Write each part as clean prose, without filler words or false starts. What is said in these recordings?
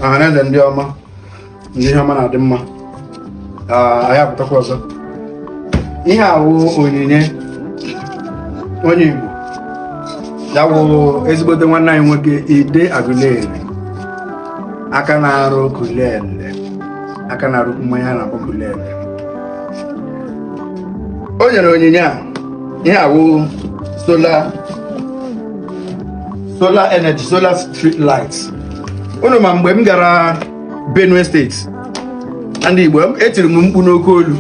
Ọhaneze ndị ọma, ndị ihe ọma na-adị mma. Anyị apụtakwa ọzọ. Ihe a wụ onyinye onye Igbo. Ya wụ ezigbote nwanne anyị nwoke Ide Aguleri. Aka na-arụ kulele. Aka na-arụ mmanya na-akpọ kulele. O nyere onyinye a. Ihe a wụ solar energy, solar street lights. Unu ma mgbe m gara Benue State na ndị Igbo, etiri m mkpu n'oke olu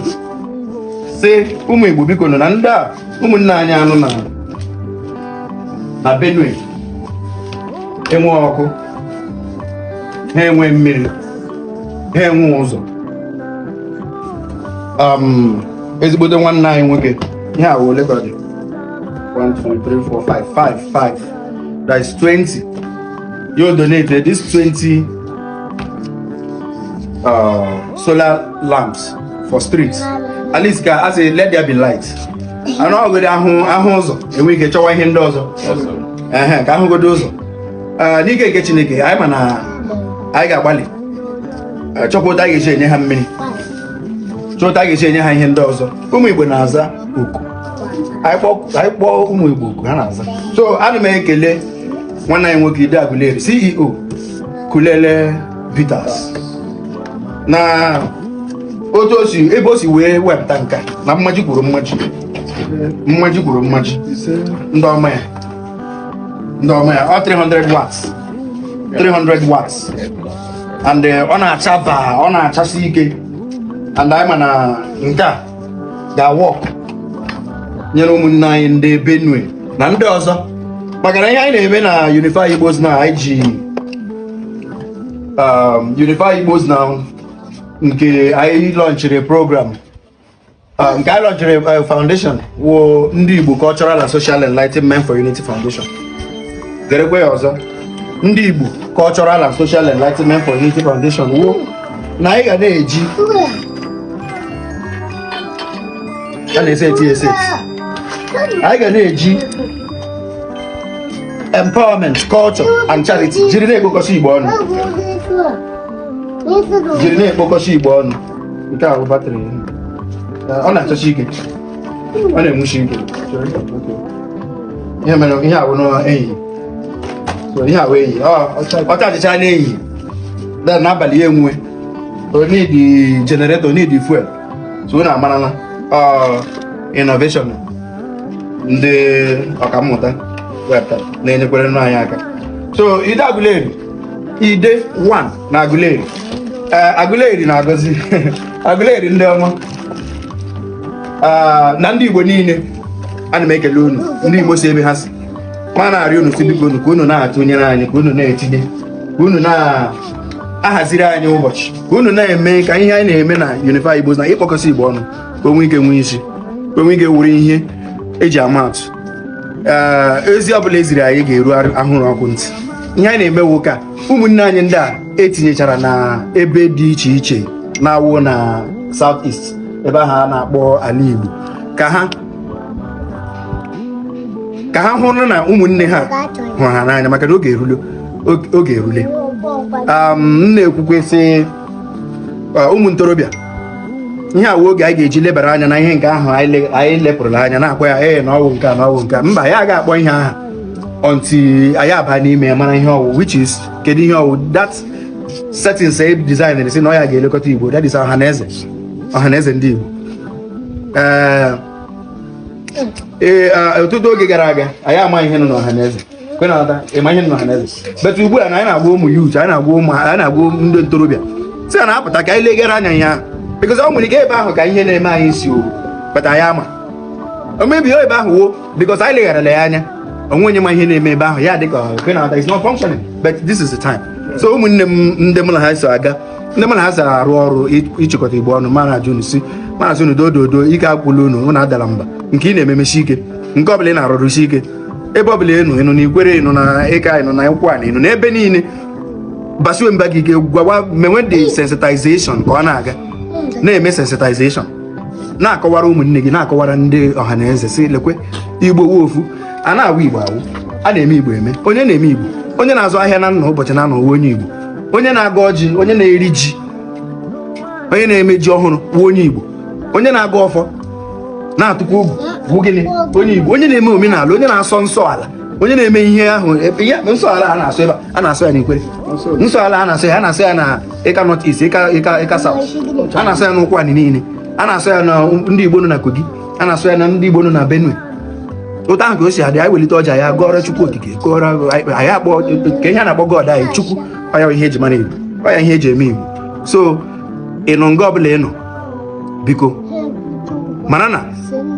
sị ụmụ Igbo biko nọ na ndị a ụmụnne anyị anụ na Benue enwe ọkụ, ha enwe mmiri, ha enwe ụzọ. Ezigbote nwanne anyị nwoke, ihe a ole ka ọ dị? 1 2 3 4 5 that is 20. You donated this 20 solar lamps for streets. At least as a let there be light. I know good ahụ ụzọ enwe ike chọwa ihe ndị ọzọ. Ka ahụ godo ụzọ. N'ike nke Chineke, anyị ma na anyị ga-agbalị chọpụta ga-eji enye ha mmiri. Chọpụta ga-eji enye ha ihe ndị ọzọ. Ụmụ Igbo na-aza oku. Anyị kpọọ ụmụ Igbo oku ha na-aza. So ana m ekele nwanne anyị nwoke Ide Aguleri, CEO Kulele Bitters, na otu ebe o si wee wepụta nka na mmaji kwuru mmaji ndị ọma ya ọ 300 watts and ọ na-achasi ike, and anyị ma na nke a ga-awọk nyere ụmụnne anyị ndị Benue na ndị ọzọ. Maka na ihe anyị na-eme na Unify Igbos na anyị ji Unify Igbos na nke anyị lọnchịrị program nke anyị lọnchịrị foundation wụ ndị Igbo Cultural and Social Enlightenment for Unity Foundation. Gerekwe ya ọzọ, ndị Igbo Cultural and Social Enlightenment for Unity Foundation wụ na anyị ga na-eji anyị ga na-eji empowerment, culture and charity jiri na-ekpokọsị Igbo ọnụ. Nke a bụ batrị, ọ na-achọsi ike, ọ na-enwuchi ike. Ihe mere ihe a bụ n'ehihie, so ihe a bụ ehihie, ọ chajịcha n'ehihie, n'abalị ya enwe o need generator, need fuel. So ụ na-amarala innovation ndị ọkammụta na-enyekwere nụ anyị aka. So Ide Aguleri, Ide 1 na Aguleri, Aguleri na-agọzi Aguleri ndị ọma, na ndị Igbo niile ana m ekele unu. Ndị Igbo si ebe ha si, ma na-arịọ unu si biko unu ka unu na-atụnyere anyị, ka unu na-etinye, ka unu na-ahaziri anyị ụbọchị, ka unu na-eme ka ihe anyị na-eme na Unify Igbos na ịkpọkọsị Igbo ọnụ ka o nwee ike nwee isi, ka o nwee ike wuru ihe eji ama atụ. Ezi ọbụla eziri anyị ga-eru ahụrụ ọkụ ntị. Ihe anyị na-eme nwoke a, ụmụnne anyị ndị a etinyechara na ebe dị iche iche na-awụ na South East, ebe ahụ a na-akpọ ala Igbo, ka ha hụrụ na ụmụnne ha hụrụ ha n'anya, maka na oge erule. M na-ekwukwe sị ụmụ ntorobịa, ihe a wụ oge anyị ga-eji lebara anya na ihe nke ahụ anyị lepụrụla anya na-akwa ya na ọwụ nke a na ọwụ nke a. Mba, ya ga-akpọ ihe aha until anyị aba n'ime ya mara ihe ọwụ, which is kedu ihe ọwụ that settings design si na ọ ya ga-elekọta Igbo. That is ọhaneze ndị Igbo. Ọtụtụ oge gara aga anyị ama ihe nọ n'ọhaneze, ịma ihe nọ n'ọhaneze, but ugbu a na anyị na-agwa ụmụ youth, anyị na-agwa ndị ntorobịa si a na-apụta ka anyị legara anya ya, because ọ nwere ike ebe ahụ ka ihe na-eme anyị si but anyị ama omebi ebe ahụ wo, because anyị legharala ya anya, onwe onye ma ihe na-eme ebe ahụ, ya dịka it's not functioning, but this is the time. So ụmụnne m ndị mụ na ha so aga, ndị mụ na ha so arụ ọrụ ịchịkọta Igbo ọnụ, mana ajụ unu si maazị unu dododo ike akwụla unu na adala mba nke ị na-ememesi ike, nke ọbụla ị na-arụrụsi ike, ebe ọbụla ịnụ na ikwere, ịnụ na ịka, ịnụ na ịkwa na ịnụ na ebe niile, basiwe mba gị ike, gwawa menwe the sensitization ka ọ na-aga, na-eme sensitization, na-akọwara ụmụnne gị, na-akọwara ndị ọhaneze si lekwe Igbo wofu, a na-awụ Igbo awụ, a na-eme Igbo eme, onye na-eme Igbo, onye na-azụ ahịa na nna ụbọchị na anọ onye Igbo, onye na-aga ọjị, onye na-eri ji, onye na-eme ji ọhụrụ bụ onye Igbo, onye na-aga ọfọ na-atụkwa ugwu bụ gịnị? Onye Igbo, onye na-eme omenala, onye na-asọ nsọ ala, onye na-eme ihe ahụ. Nsọ ala a na-asọ ebe a na-asọ ya n'Ikwere, nsọ ala a na-asọ ya na Ịka North East, Ịka South, a na-asọ ya n'ụkwụ anyị niile, a na-asọ ya na ndị Igbo nọ na Kogi, a na-asọ ya na ndị Igbo nọ na Benue. Otu ahụ ka o si adị, anyị welite ọja ya gụọrọ Chukwu okike, gụọrọ anyị akpọ ka ihe a na-akpọ God anyị Chukwu, ọya ihe eji mara Igbo, ọya ihe eji eme Igbo. So ịnụ nga ọbụla ịnụ, biko mara na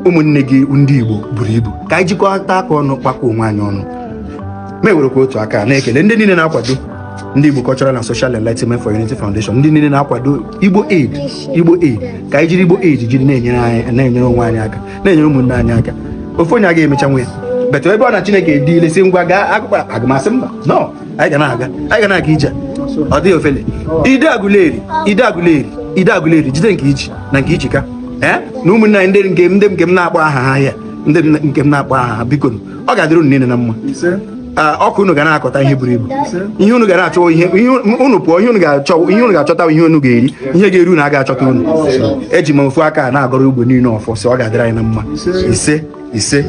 ụmụnne gị ndị Igbo buru ibu, ka anyị jikọta aka ọnụ kpakọ onwe anyị ọnụ. Ma ewerekwa otu aka na-ekele ndị niile na-akwado ndị Igbo Cultural and Social Enlightenment for Unity Foundation, ndị niile na-akwado Igbo Aid, ka anyị jiri Igbo Aid jiri na-enyere onwe anyị aka, na-enyere ụmụnne anyị aka. Ofu onye aga emecha nwe ya, beto ebe ọ na Chineke edile si ngwa gaa akụkọ agamasị mba, no, anyị ga na-aga ije, ọ dịghị ofele. Ide Aguleri jide nke iji na nke ichika na ụmụnne anyị ndị nke m na-akpọ aha ha ya, ndị nke m na-akpọ aha ha, biko ọ ga-adịrị unu niile na mma. Ọkụ unu ga na-akọta ihe buru ibu, ihe unu ga na-achọ, ihe unu pụọ, ihe unu ga-achọta, ihe unu ga-eri, ihe ga-eri unu aga achọta unu. Eji m ofu aka na-agọrọ ugbo niile ọfọ, so ọ ga-adịrị anyị na mma. Ise